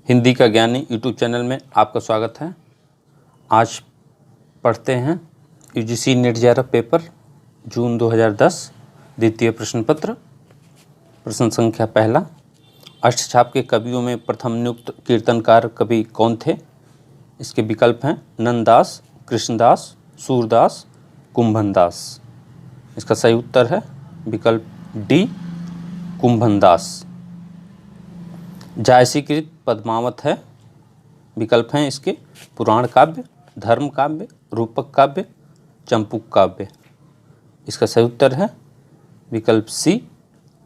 हिंदी का ज्ञानी YouTube channel में आपका स्वागत है। आज पढ़ते हैं यूजीसी नेट JRF पेपर जून 2010 द्वितीय प्रश्न पत्र। प्रश्न संख्या पहला, अष्टछाप के कवियों में प्रथम नियुक्त कीर्तनकार कवि कौन थे? इसके विकल्प हैं नंददास, कृष्णदास, सूरदास, कुंभनदास। इसका सही उत्तर है विकल्प डी, कुंभनदास। जायसीकृत पद्मावत है। विकल्प हैं इसके पुराण काव्य, धर्म काव्य, रूपक काव्य, चंपूक काव्य। इसका सही उत्तर है विकल्प सी,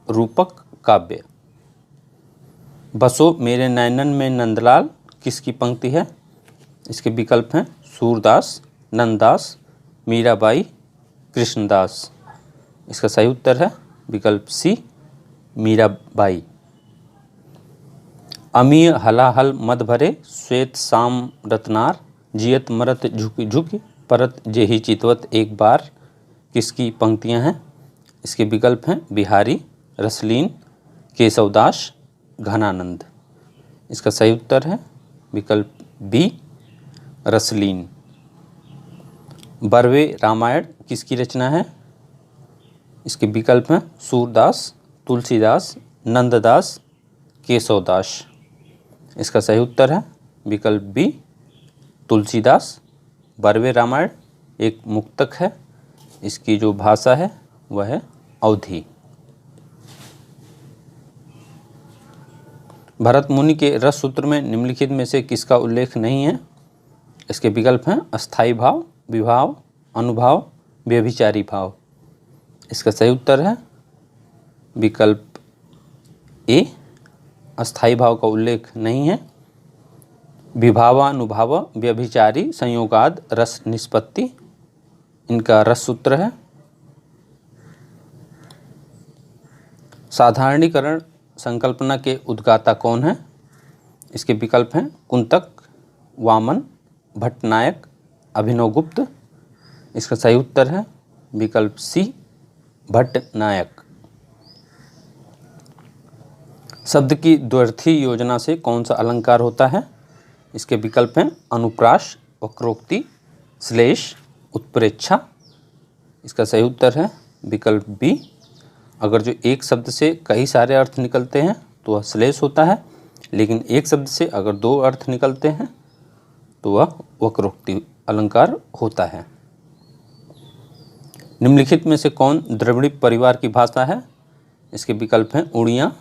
रूपक काव्य। बसो मेरे नैनन में नंदलाल किसकी पंक्ति है? इसके विकल्प हैं सूरदास, नंददास, मीराबाई, कृष्णदास। इसका सही उत्तर है विकल्प सी, मीराबाई। अमीय हलाहल मद भरे श्वेत शाम रत्नार, जियत मरत झुकी झुकी परत जेहि चितवत एक बार किसकी पंक्तियां हैं? इसके विकल्प हैं बिहारी, रसलीन, केशवदास, घनानंद। इसका सही उत्तर है विकल्प बी, रसलीन। बरवे रामायण किसकी रचना है? इसके विकल्प हैं सूरदास, तुलसीदास, नंददास, केशवदास। इसका सही उत्तर है विकल्प बी, तुलसीदास। बरवे रामायण एक मुक्तक है। इसकी जो भाषा है वह है अवधी। भरत मुनि के रस सूत्र में निम्नलिखित में से किसका उल्लेख नहीं है? इसके विकल्प हैं अस्थायी भाव, विभाव, अनुभाव, व्यभिचारी भाव। इसका सही उत्तर है विकल्प ए, अस्थायी भाव का उल्लेख नहीं है। विभावानुभाव व्यभिचारी संयोगाद रस निष्पत्ति इनका रस सूत्र है। साधारणीकरण संकल्पना के उद्गाता कौन है? इसके विकल्प हैं कुंतक, वामन, भट्टनायक, अभिनवगुप्त। इसका सही उत्तर है विकल्प सी, भट्टनायक। शब्द की द्व्यर्थी योजना से कौन सा अलंकार होता है? इसके विकल्प हैं अनुप्रास, वक्रोक्ति, श्लेष, उत्प्रेक्षा। इसका सही उत्तर है विकल्प बी। अगर जो एक शब्द से कई सारे अर्थ निकलते हैं तो वह श्लेष होता है, लेकिन एक शब्द से अगर दो अर्थ निकलते हैं तो वह वक्रोक्ति अलंकार होता है। निम्नलिखित में से कौन द्रविड़ परिवार की भाषा है? इसके विकल्प हैं उड़िया,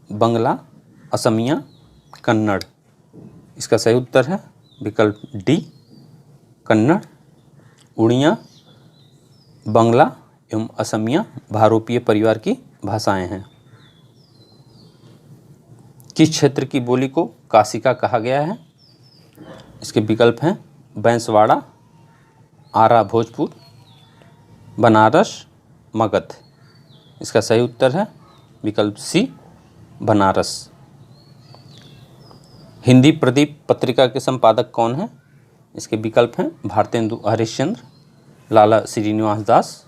बंगला, असमिया, कन्नड़। इसका सही उत्तर है विकल्प डी, कन्नड़। उड़िया, बंगला एवं असमिया भारोपीय परिवार की भाषाएं हैं। किस क्षेत्र की बोली को काशिका कहा गया है? इसके विकल्प हैं बैंसवाड़ा, आरा भोजपुर, बनारस, मगध। इसका सही उत्तर है विकल्प सी, बनारस। हिंदी प्रदीप पत्रिका के संपादक कौन है? इसके विकल्प हैं भारतेंदु हरिश्चंद्र, लाला श्रीनिवास दास,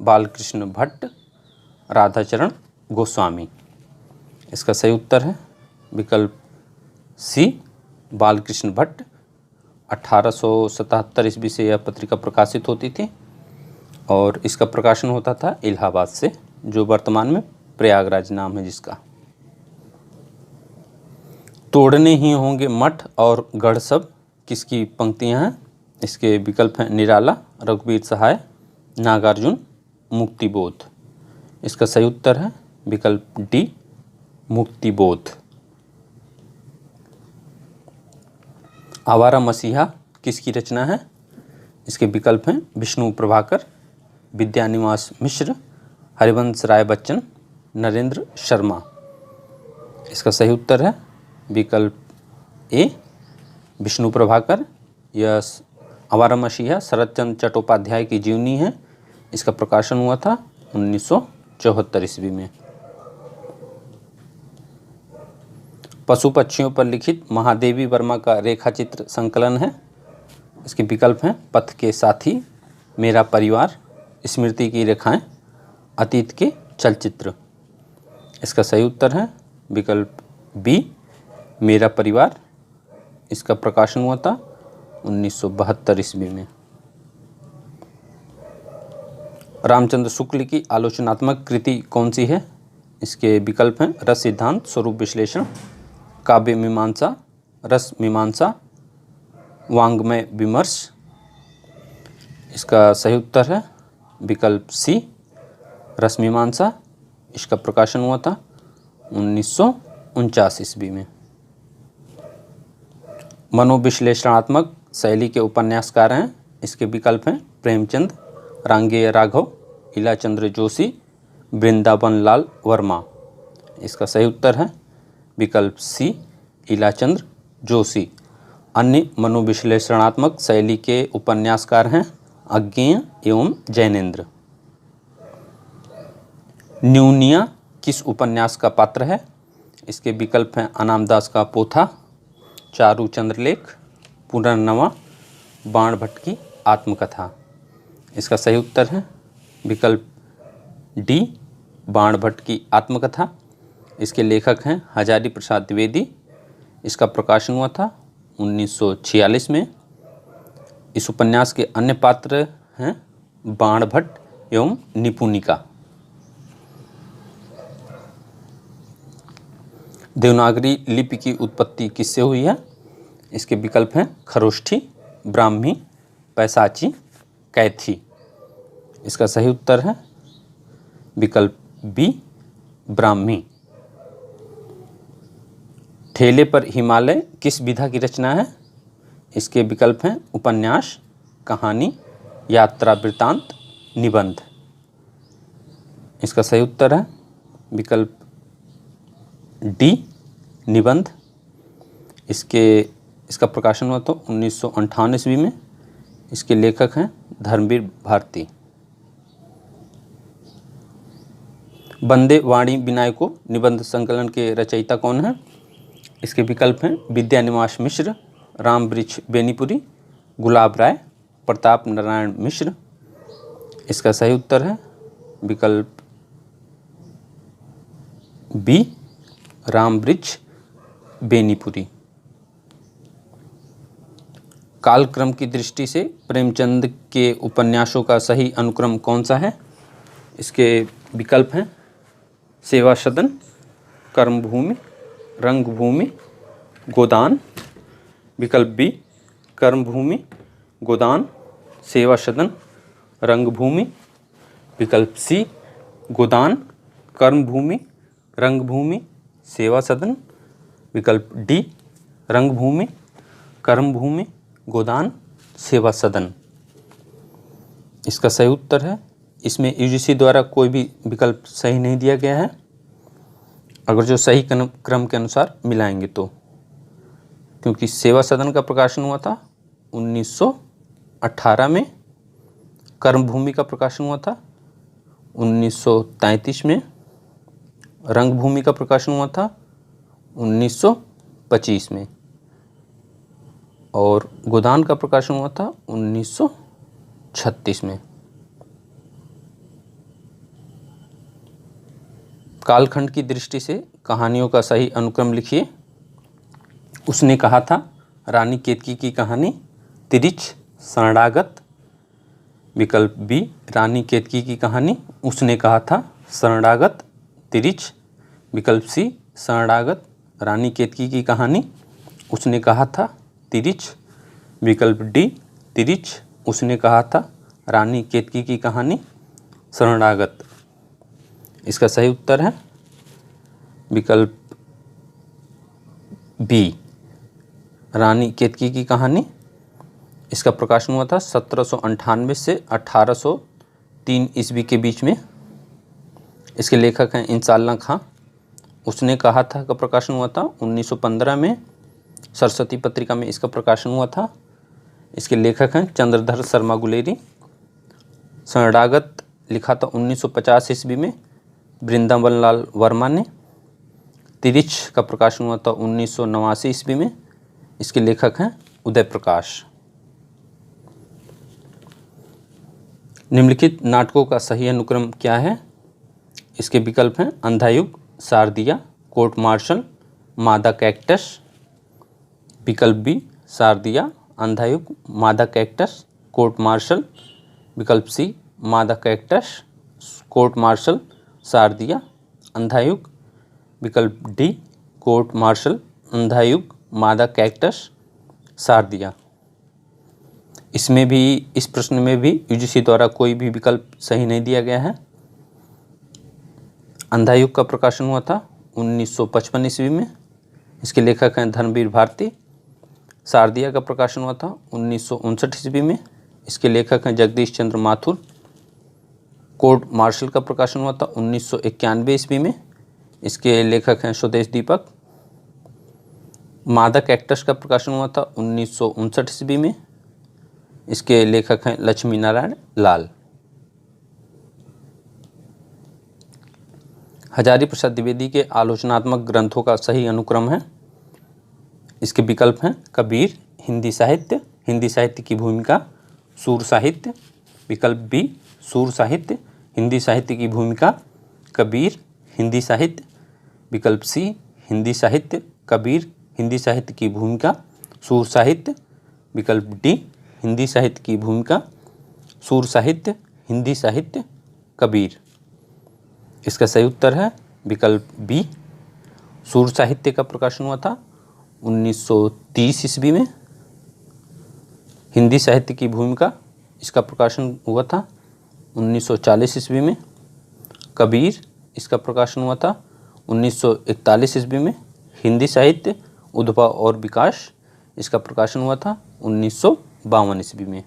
बालकृष्ण भट्ट, राधाचरण गोस्वामी। इसका सही उत्तर है विकल्प सी, बालकृष्ण भट्ट। 1877 ईस्वी से यह पत्रिका प्रकाशित होती थी और इसका प्रकाशन होता था इलाहाबाद से, जो वर्तमान में प्रयागराज नाम है जिसका। तोड़ने ही होंगे मठ और गढ़ सब किसकी पंक्तियां हैं? इसके विकल्प हैं निराला, रघुवीर सहाय, नागार्जुन, मुक्तिबोध। इसका सही उत्तर है विकल्प डी, मुक्तिबोध। आवारा मसीहा किसकी रचना है? इसके विकल्प हैं विष्णु प्रभाकर, विद्यानिवास मिश्र, हरिवंश राय बच्चन, नरेंद्र शर्मा। इसका सही उत्तर है विकल्प ए, विष्णु प्रभाकर। यह आवारा मसीहा शरत चंद्र चट्टोपाध्याय की जीवनी है। इसका प्रकाशन हुआ था 1974 ईस्वी में। पशु पक्षियों पर लिखित महादेवी वर्मा का रेखाचित्र संकलन है। इसके विकल्प हैं पथ के साथी, मेरा परिवार, स्मृति की रेखाएं, अतीत के चलचित्र। इसका सही उत्तर है विकल्प बी, मेरा परिवार, इसका प्रकाशन हुआ था 1972 ईस्वी में। रामचंद्र शुक्ल की आलोचनात्मक कृति कौन सी है? इसके विकल्प हैं रस सिद्धांत, स्वरूप विश्लेषण, काव्य मीमांसा, रस मीमांसा, वांग्मय विमर्श। इसका सही उत्तर है विकल्प सी, रस मीमांसा। इसका प्रकाशन हुआ था 1949 ईस्वी में। मनोविश्लेषणात्मक शैली के उपन्यासकार हैं। इसके विकल्प हैं प्रेमचंद, रांगेय राघव, इलाचंद्र जोशी, वृंदावन लाल वर्मा। इसका सही उत्तर है विकल्प सी, इलाचंद्र जोशी। अन्य मनोविश्लेषणात्मक शैली के उपन्यासकार हैं अज्ञेय एवं जैनेन्द्र। न्यूनिया किस उपन्यास का पात्र है? इसके विकल्प हैं अनामदास का पोथा, चारू चंद्रलेख, पुनर्नवा, बाण भट्ट की आत्मकथा। इसका सही उत्तर है विकल्प डी, बाण भट्ट की आत्मकथा। इसके लेखक हैं हजारी प्रसाद द्विवेदी। इसका प्रकाशन हुआ था 1946 में। इस उपन्यास के अन्य पात्र हैं बाण भट्ट एवं निपुणिका। देवनागरी लिपि की उत्पत्ति किससे हुई है? इसके विकल्प हैं खरोष्ठी, ब्राह्मी, पैसाची, कैथी। इसका सही उत्तर है विकल्प बी, ब्राह्मी। ठेले पर हिमालय किस विधा की रचना है? इसके विकल्प हैं उपन्यास, कहानी, यात्रा वृत्तांत, निबंध। इसका सही उत्तर है विकल्प डी, निबंध। इसका प्रकाशन हुआ तो 1958 ईस्वी में। इसके लेखक हैं धर्मवीर भारती। वंदे वाणी विनायको निबंध संकलन के रचयिता कौन है? इसके विकल्प हैं विद्यानिवास मिश्र, राम वृक्ष बेनीपुरी, गुलाब राय, प्रताप नारायण मिश्र। इसका सही उत्तर है विकल्प बी, राम वृक्ष बेनीपुरी। कालक्रम की दृष्टि से प्रेमचंद के उपन्यासों का सही अनुक्रम कौन सा है? इसके विकल्प हैं सेवा सदन, कर्मभूमि, रंगभूमि, गोदान। विकल्प बी, कर्मभूमि, गोदान, सेवा सदन, रंगभूमि। विकल्प सी, गोदान, कर्मभूमि, रंगभूमि, सेवा सदन। विकल्प डी, रंगभूमि, कर्मभूमि, गोदान, सेवा सदन। इसका सही उत्तर है, इसमें यूजीसी द्वारा कोई भी विकल्प सही नहीं दिया गया है, अगर जो सही क्रम के अनुसार मिलाएंगे तो। क्योंकि सेवा सदन का प्रकाशन हुआ था 1918 में, कर्मभूमि का प्रकाशन हुआ था 1933 में, रंगभूमि का प्रकाशन हुआ था 1925 में और गोदान का प्रकाशन हुआ था 1936 में। कालखंड की दृष्टि से कहानियों का सही अनुक्रम लिखिए। उसने कहा था रानी केतकी की कहानी, तिरिच, शरणागत। विकल्प बी, रानी केतकी की कहानी, उसने कहा था, शरणागत, तिरिच। विकल्प सी, शरणागत, रानी केतकी की कहानी, उसने कहा था, तिरिच। विकल्प डी, तिरिच, उसने कहा था, रानी केतकी की कहानी, शरणागत। इसका सही उत्तर है विकल्प बी, रानी केतकी की कहानी। इसका प्रकाशन हुआ था 1798 से 1803 ईस्वी के बीच में। इसके लेखक हैं इंसाल्ला खां। उसने कहा था का प्रकाशन हुआ था 1915 में, सरस्वती पत्रिका में इसका प्रकाशन हुआ था। इसके लेखक हैं चंद्रधर शर्मा गुलेरी। शरणागत लिखा था 1950 ईस्वी में वृंदावन लाल वर्मा ने। तिरिच का प्रकाशन हुआ था 1989 ईस्वी में। इसके लेखक हैं उदय प्रकाश। निम्नलिखित नाटकों का सही अनुक्रम क्या है? इसके विकल्प हैं अंधा युग, शारदिया, कोर्ट मार्शल, मादा कैक्टस, विकल्प बी शारदिया, अंधायुग, मादा कैक्टस, कोर्ट मार्शल। विकल्प सी मादा कैक्टस, कोर्ट मार्शल, शारदिया, अंधायुग। विकल्प डी कोर्ट मार्शल, अंधायुग, मादा कैक्टस, शारदिया। इसमें भी, इस प्रश्न में भी यूजीसी द्वारा कोई भी विकल्प सही नहीं दिया गया है। अंधायुग का प्रकाशन हुआ था 1955 ईस्वी में, इसके लेखक हैं धर्मवीर भारती। शारदिया का प्रकाशन हुआ था 1959 ईस्वी में, इसके लेखक हैं जगदीश चंद्र माथुर। कोर्ट मार्शल का प्रकाशन हुआ था 1991 ईस्वी में, इसके लेखक हैं स्वदेश दीपक। मादा कैक्टस का प्रकाशन हुआ था 1959 ईस्वी में, इसके लेखक हैं लक्ष्मी नारायण लाल। हजारी प्रसाद द्विवेदी के आलोचनात्मक ग्रंथों का सही अनुक्रम है। इसके विकल्प हैं कबीर, हिंदी साहित्य की भूमिका, सूर साहित्य। विकल्प बी सूर साहित्य, हिंदी साहित्य की भूमिका, कबीर, हिंदी साहित्य। विकल्प सी हिंदी साहित्य, कबीर, हिंदी साहित्य की भूमिका, सूर साहित्य। विकल्प डी हिंदी साहित्य की भूमिका, सूर साहित्य, हिंदी साहित्य, कबीर। इसका सही उत्तर है विकल्प बी, सूर साहित्य का प्रकाशन हुआ था 1930 ईस्वी में। हिंदी साहित्य की भूमिका, इसका प्रकाशन हुआ था 1940 ईस्वी में। कबीर, इसका प्रकाशन हुआ था 1941 ईस्वी में। हिंदी साहित्य, उद्भव और विकास, इसका प्रकाशन हुआ था 1952 ईस्वी में।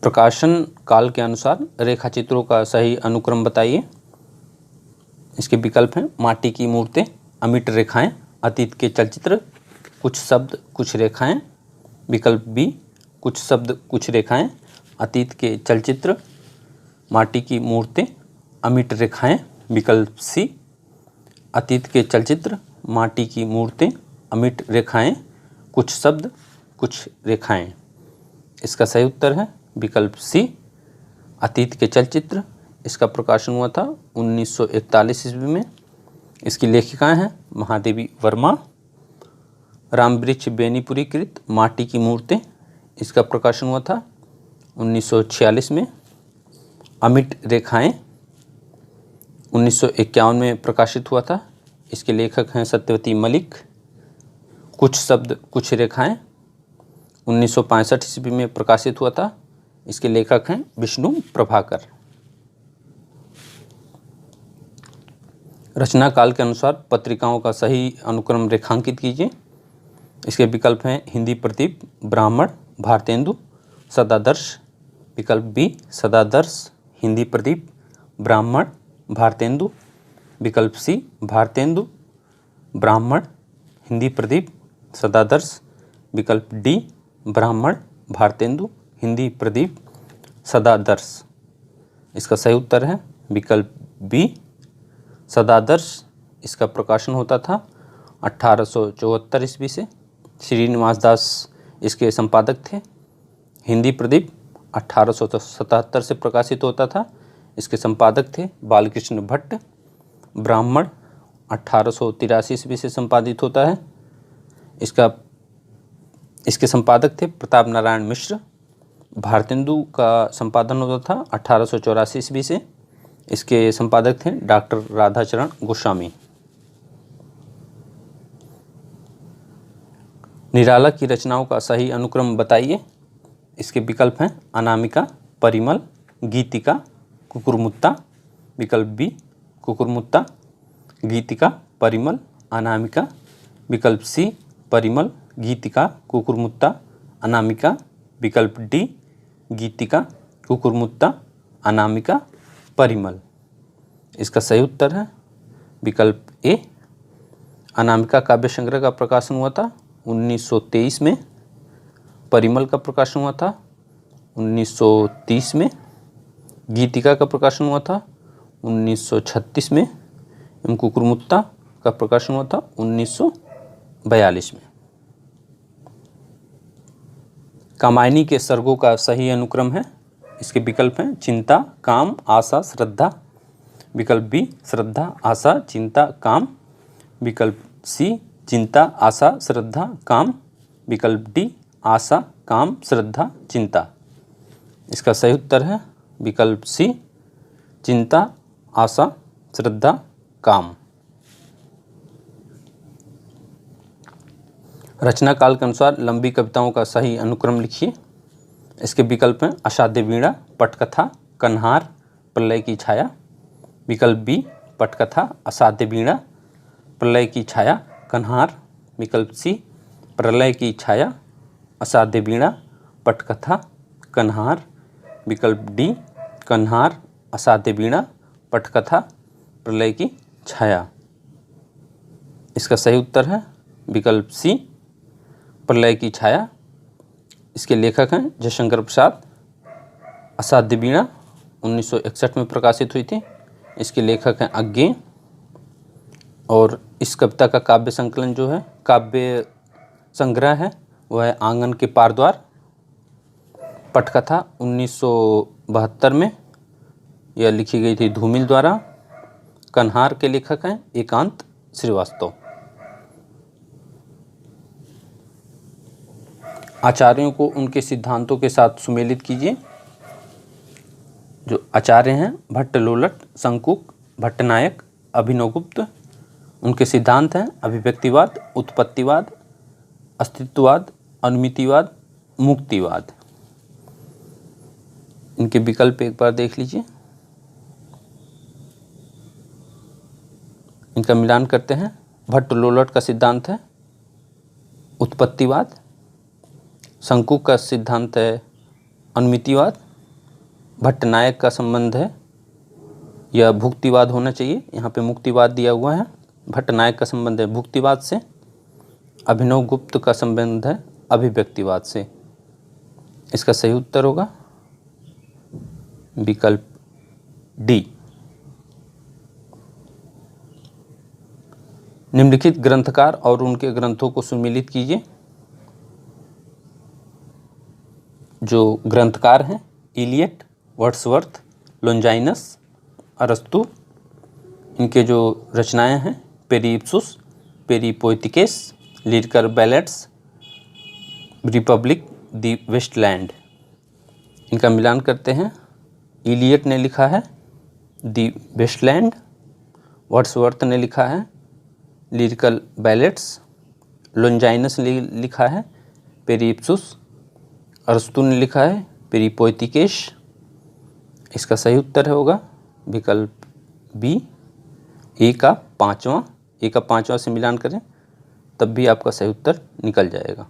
प्रकाशन काल के अनुसार रेखाचित्रों का सही अनुक्रम बताइए। इसके विकल्प हैं माटी की मूर्तें, अमिट रेखाएं, अतीत के चलचित्र, कुछ शब्द कुछ रेखाएं। विकल्प बी कुछ शब्द कुछ रेखाएं, अतीत के चलचित्र, माटी की मूर्तें, अमिट रेखाएं। विकल्प सी अतीत के चलचित्र, माटी की मूर्तें, अमिट रेखाएं, कुछ शब्द कुछ रेखाएं। इसका सही उत्तर है विकल्प सी अतीत के चलचित्र। इसका प्रकाशन हुआ था 1941 ईस्वी में। इसकी लेखिकाएं हैं महादेवी वर्मा। रामवृक्ष बेनीपुरी कृत माटी की मूर्तें, इसका प्रकाशन हुआ था 1946 में। अमिट रेखाएं 1951 में प्रकाशित हुआ था, इसके लेखक हैं सत्यवती मलिक। कुछ शब्द कुछ रेखाएं 1965 ईस्वी में प्रकाशित हुआ था, इसके लेखक हैं विष्णु प्रभाकर। रचना काल के अनुसार पत्रिकाओं का सही अनुक्रम रेखांकित कीजिए। इसके विकल्प हैं हिंदी प्रदीप, ब्राह्मण, भारतेंदु, सदादर्श। विकल्प बी सदादर्श, हिंदी प्रदीप, ब्राह्मण, भारतेंदु। विकल्प सी भारतेंदु, ब्राह्मण, हिंदी प्रदीप, सदादर्श। विकल्प डी ब्राह्मण, भारतेंदु, हिंदी प्रदीप, सदादर्श। इसका सही उत्तर है विकल्प बी सदादर्श। इसका प्रकाशन होता था 1874 ईस्वी से। श्रीनिवास दास इसके संपादक थे। हिंदी प्रदीप 1877 से प्रकाशित होता था, इसके संपादक थे बालकृष्ण भट्ट। ब्राह्मण 1883 ईस्वी से संपादित होता है, इसके संपादक थे प्रताप नारायण मिश्र। भारतेंदु का संपादन होता था 1884 ईस्वी से, इसके संपादक थे डॉक्टर राधाचरण गोस्वामी। निराला की रचनाओं का सही अनुक्रम बताइए। इसके विकल्प हैं अनामिका, परिमल, गीतिका, कुकुरमुत्ता। विकल्प बी कुकुरमुत्ता, गीतिका, परिमल, अनामिका। विकल्प सी परिमल, गीतिका, कुकुरमुत्ता, अनामिका। विकल्प डी गीतिका, कुकुरमुत्ता, अनामिका, परिमल। इसका सही उत्तर है विकल्प ए अनामिका काव्य संग्रह का प्रकाशन हुआ था 1923 में। परिमल का प्रकाशन हुआ था 1930 में। गीतिका का प्रकाशन हुआ था 1936 में एवं कुकुरमुत्ता का प्रकाशन हुआ था 1942 में। कामायनी के सर्गों का सही अनुक्रम है। इसके विकल्प हैं चिंता, काम, आशा, श्रद्धा। विकल्प बी श्रद्धा आशा चिंता काम, विकल्प सी चिंता आशा श्रद्धा काम, विकल्प डी आशा काम श्रद्धा चिंता। इसका सही उत्तर है विकल्प सी चिंता आशा श्रद्धा काम। रचना काल के अनुसार लंबी कविताओं का सही अनुक्रम लिखिए। इसके विकल्प हैं अषाढ़ वीणा, पटकथा, कन्हार, प्रलय की छाया। विकल्प बी पटकथा, अषाढ़ वीणा, प्रलय की छाया, कन्हार। विकल्प सी प्रलय की छाया, अषाढ़ वीणा, पटकथा, कन्हार। विकल्प डी कन्हार, अषाढ़ वीणा, पटकथा, प्रलय की छाया। इसका सही उत्तर है विकल्प सी प्रलय की छाया। इसके लेखक हैं जयशंकर प्रसाद। अषाढ़ वीणा 1961 में प्रकाशित हुई थी। इसके लेखक हैं अज्ञेय। और इस कविता का काव्य संकलन जो है, काव्य संग्रह है, वह है आंगन के पार द्वार। पटकथा 1972 में यह लिखी गई थी धूमिल द्वारा। कन्हार के लेखक हैं एकांत श्रीवास्तव। आचार्यों को उनके सिद्धांतों के साथ सुमेलित कीजिए। जो आचार्य हैं भट्टलोलट, शंकुक, भट्टनायक, अभिनवगुप्त। उनके सिद्धांत हैं अभिव्यक्तिवाद, उत्पत्तिवाद, अस्तित्ववाद, अनुमितिवाद, मुक्तिवाद। इनके विकल्प एक बार देख लीजिए। इनका मिलान करते हैं। भट्टलोलट का सिद्धांत है उत्पत्तिवाद, शंकुक का सिद्धांत है अनुमितिवाद, भट्टनायक का संबंध है यह भुक्तिवाद होना चाहिए, यहाँ पे मुक्तिवाद दिया हुआ है। भट्टनायक का संबंध है भुक्तिवाद से। अभिनवगुप्त का संबंध है अभिव्यक्तिवाद से। इसका सही उत्तर होगा विकल्प डी। निम्नलिखित ग्रंथकार और उनके ग्रंथों को सुमेलित कीजिए। जो ग्रंथकार हैं इलियट, वर्ड्सवर्थ, लोंजाइनस, अरस्तु। इनके जो रचनाएं हैं पेरिप्सूस, पेरिपोएटिकेस, लिरिकल बैलेट्स, रिपब्लिक, दी वेस्टलैंड। इनका मिलान करते हैं। इलियट ने लिखा है दी वेस्टलैंड, वर्ड्सवर्थ ने लिखा है लिरिकल बैलेट्स, लोंजाइनस ने लिखा है पेरिप्सूस, अरस्तु ने लिखा है पेरिपोएटिकेस। इसका सही उत्तर होगा विकल्प बी ए का पांचवा से मिलान करें तब भी आपका सही उत्तर निकल जाएगा।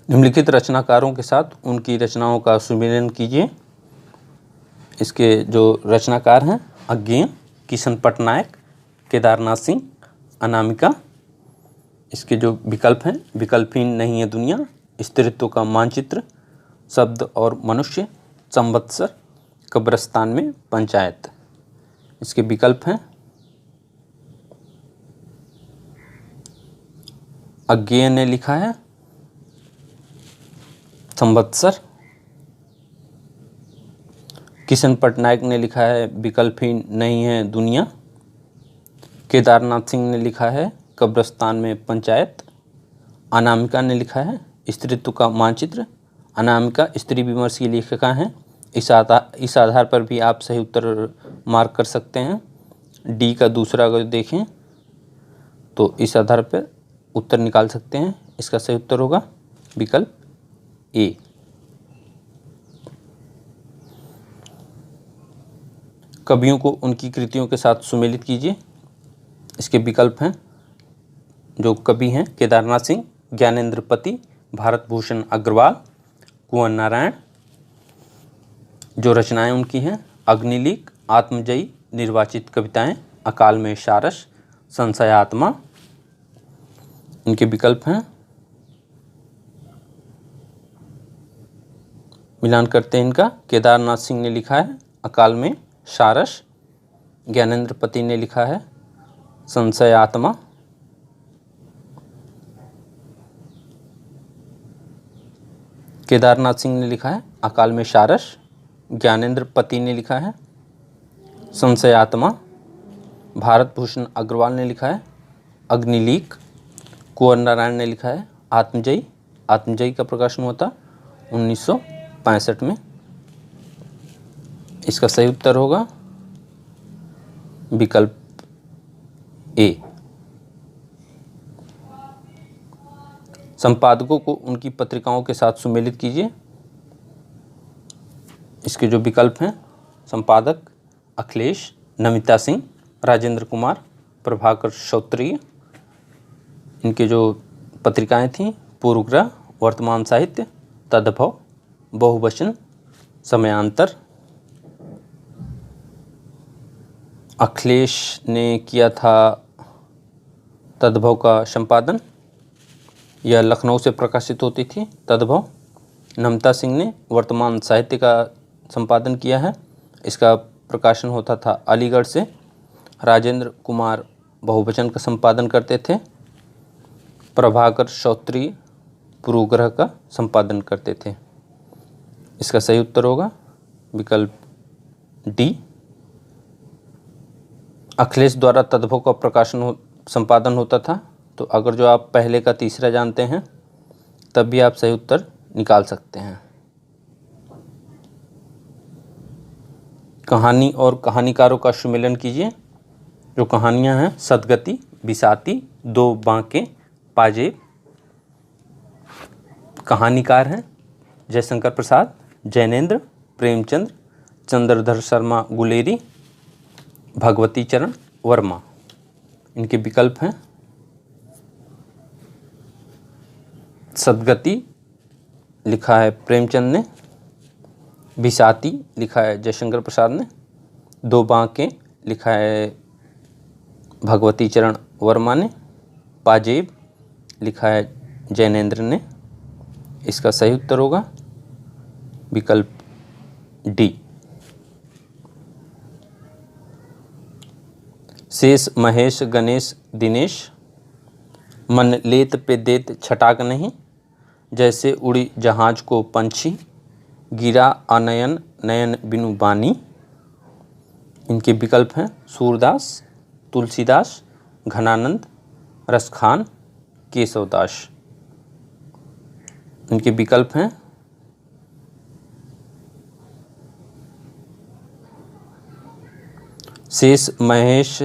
निम्नलिखित रचनाकारों के साथ उनकी रचनाओं का सुमेलन कीजिए। इसके जो रचनाकार हैं अज्ञेय, किशन पटनायक, केदारनाथ सिंह, अनामिका। इसके जो विकल्प हैं विकल्पहीन नहीं है दुनिया, स्त्रीत्व का मानचित्र, शब्द और मनुष्य, संवत्सर, कब्रिस्तान में पंचायत। इसके विकल्प हैं अज्ञेय ने लिखा है संवत्सर, किशन पटनायक ने लिखा है विकल्पहीन नहीं है दुनिया, केदारनाथ सिंह ने लिखा है कब्रिस्तान में पंचायत, अनामिका ने लिखा है स्त्रीत्व का मानचित्र। अनामिका स्त्री विमर्श की लेखिका हैं। इस आधार पर भी आप सही उत्तर मार्क कर सकते हैं। डी का दूसरा अगर देखें तो इस आधार पर उत्तर निकाल सकते हैं। इसका सही उत्तर होगा विकल्प ए। कवियों को उनकी कृतियों के साथ सुमेलित कीजिए। इसके विकल्प हैं जो कवि हैं केदारनाथ सिंह, ज्ञानेंद्र पति, भारत भूषण अग्रवाल, कुंवर नारायण। जो रचनाएं उनकी हैं अग्निलीक, आत्मजयी, निर्वाचित कविताएं, अकाल में सारस, संशयात्मा। इनके विकल्प हैं मिलान करते हैं इनका। केदारनाथ सिंह ने लिखा है अकाल में सारस, ज्ञानेंद्र पति ने लिखा है संशयात्मा, केदारनाथ सिंह ने लिखा है अकाल में सारस, ज्ञानेंद्र पति ने लिखा है संशयात्मा। भारत भूषण अग्रवाल ने लिखा है अग्निलीक। कुंवर नारायण ने लिखा है आत्मजयी। आत्मजयी का प्रकाशन हुआ था 1965 में। इसका सही उत्तर होगा विकल्प ए। संपादकों को उनकी पत्रिकाओं के साथ सुमेलित कीजिए। इसके जो विकल्प हैं, संपादक अखिलेश, नमिता सिंह, राजेंद्र कुमार, प्रभाकर क्षत्रिय। इनके जो पत्रिकाएं थीं पूर्वग्रह, वर्तमान साहित्य, तद्भव, बहुवचन, समयांतर। अखिलेश ने किया था तद्भव का संपादन, यह लखनऊ से प्रकाशित होती थी तद्भव। नमिता सिंह ने वर्तमान साहित्य का संपादन किया है, इसका प्रकाशन होता था अलीगढ़ से। राजेंद्र कुमार बहुवचन का संपादन करते थे। प्रभाकर क्षत्रिय पूर्वग्रह का संपादन करते थे। इसका सही उत्तर होगा विकल्प डी। अखिलेश द्वारा तद्भव का प्रकाशन संपादन होता था। तो अगर जो आप पहले का तीसरा जानते हैं तब भी आप सही उत्तर निकाल सकते हैं। कहानी और कहानीकारों का सुमेलन कीजिए। जो कहानियां हैं सदगति, बिसाती, दो बांके, पाजेब। कहानीकार हैं जयशंकर प्रसाद, जैनेन्द्र, प्रेमचंद, चंद्रधर शर्मा गुलेरी, भगवती चरण वर्मा। इनके विकल्प हैं सदगति लिखा है प्रेमचंद ने, बिसाती लिखा है जयशंकर प्रसाद ने, दो बांके लिखा है भगवती चरण वर्मा ने, पाजेब लिखा है जैनेन्द्र ने। इसका सही उत्तर होगा विकल्प डी। शेष महेश गणेश दिनेश, मन लेत पे देत छटाक नहीं, जैसे उड़ी जहाज को पंछी, गिरा अनयन नयन बिनु बानी। इनके विकल्प हैं सूरदास, तुलसीदास, घनानंद, रसखान, केशवदास। इनके विकल्प हैं शेष महेश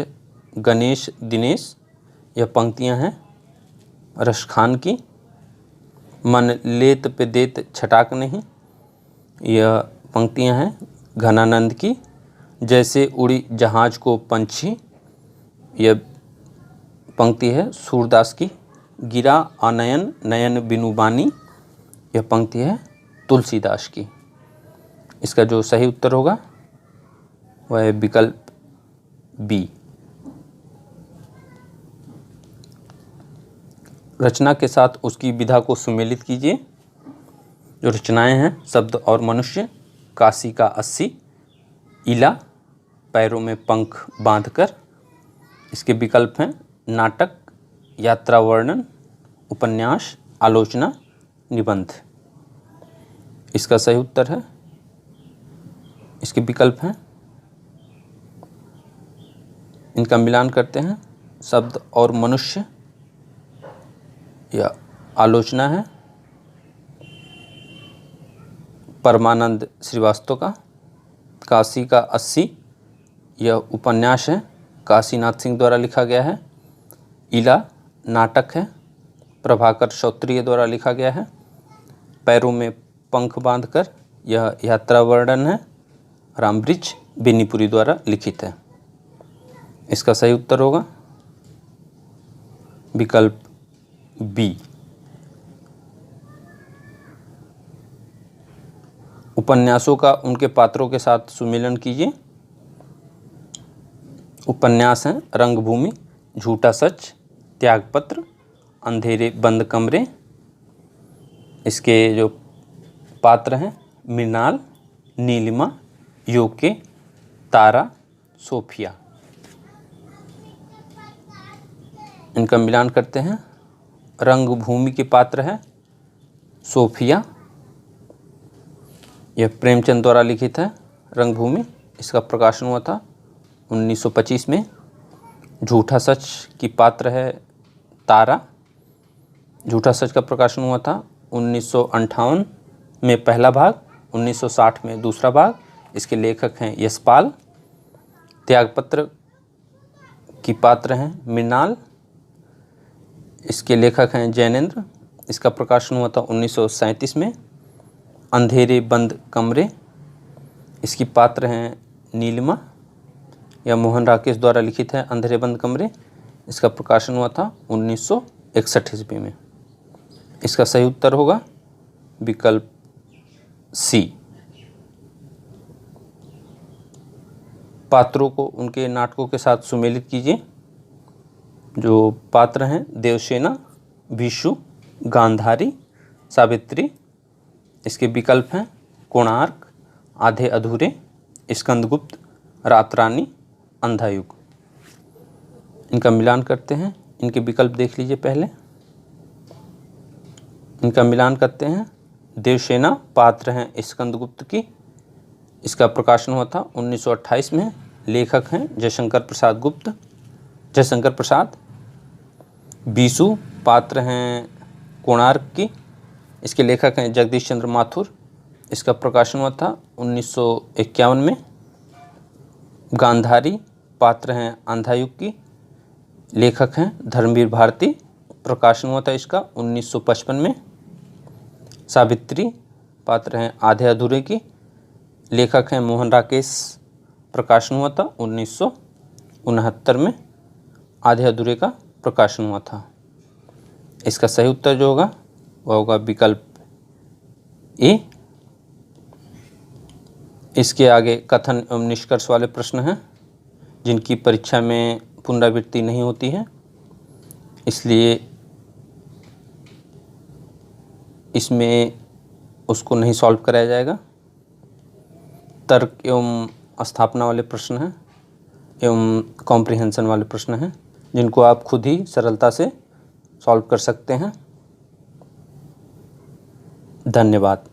गणेश दिनेश, यह पंक्तियां हैं रसखान की। मन लेत पे देत छटाक नहीं, यह पंक्तियां हैं घनानंद की। जैसे उड़ी जहाज को पंछी, यह पंक्ति है सूरदास की। गिरा अनयन नयन बिनु बानी, यह पंक्ति है तुलसीदास की। इसका जो सही उत्तर होगा वह है विकल्प बी। रचना के साथ उसकी विधा को सुमेलित कीजिए। जो रचनाएं हैं शब्द और मनुष्य, काशी का 80, इला, पैरों में पंख बांधकर। इसके विकल्प हैं नाटक, यात्रा वर्णन, उपन्यास, आलोचना, निबंध। इसका सही उत्तर है, इसके विकल्प हैं, इनका मिलान करते हैं। शब्द और मनुष्य या आलोचना है परमानंद श्रीवास्तव का। काशी का 80 यह उपन्यास है, काशीनाथ सिंह द्वारा लिखा गया है। इला नाटक है, प्रभाकर क्षत्रिय द्वारा लिखा गया है। पैरों में पंख बांधकर यह यात्रा वर्णन है, रामब्रिज बेनीपुरी द्वारा लिखित है। इसका सही उत्तर होगा विकल्प बी। उपन्यासों का उनके पात्रों के साथ सुमेलन कीजिए। उपन्यास हैं रंगभूमि, झूठा सच, त्यागपत्र, अंधेरे बंद कमरे। इसके जो पात्र हैं मृणाल, नीलिमा, योके, तारा, सोफिया। इनका मिलान करते हैं। रंगभूमि के पात्र है सोफिया, यह प्रेमचंद द्वारा लिखित है। रंगभूमि, इसका प्रकाशन हुआ था 1925 में। झूठा सच की पात्र है तारा। झूठा सच का प्रकाशन हुआ था 1958 में पहला भाग, 1960 में दूसरा भाग। इसके लेखक हैं यशपाल। त्यागपत्र की पात्र हैं मृणाल। इसके लेखक हैं जैनेन्द्र। इसका प्रकाशन हुआ था 1937 में। अंधेरे बंद कमरे, इसकी पात्र हैं नीलिमा। यह मोहन राकेश द्वारा लिखित है। अंधेरे बंद कमरे, इसका प्रकाशन हुआ था 1961 ईस्वी में। इसका सही उत्तर होगा विकल्प सी। पात्रों को उनके नाटकों के साथ सुमेलित कीजिए। जो पात्र हैं देवसेना, भिक्षु, गांधारी, सावित्री। इसके विकल्प हैं कोणार्क, आधे अधूरे, स्कंदगुप्त, रातरानी, अंधायुग। इनका मिलान करते हैं। इनके विकल्प देख लीजिए पहले। इनका मिलान करते हैं। देवसेना पात्र हैं स्कंदगुप्त की। इसका प्रकाशन हुआ था 1928 में। लेखक हैं जयशंकर प्रसाद। बीसु पात्र हैं कोणार्क की। इसके लेखक हैं जगदीश चंद्र माथुर। इसका प्रकाशन हुआ था 1951 में। गांधारी पात्र हैं अंधायुग की। लेखक हैं धर्मवीर भारती। प्रकाशन हुआ था इसका 1955 में। सावित्री पात्र हैं आधे अधूरे की। लेखक हैं मोहन राकेश। प्रकाशन हुआ था 1969 में। आधे अधूरे का प्रकाशन हुआ था। इसका सही उत्तर जो होगा वह होगा विकल्प ए। इसके आगे कथन एवं निष्कर्ष वाले प्रश्न हैं जिनकी परीक्षा में पुनरावृत्ति नहीं होती है, इसलिए इसमें उसको नहीं सॉल्व कराया जाएगा। तर्क एवं स्थापना वाले प्रश्न हैं एवं कॉम्प्रिहेंशन वाले प्रश्न हैं जिनको आप खुद ही सरलता से सॉल्व कर सकते हैं। धन्यवाद।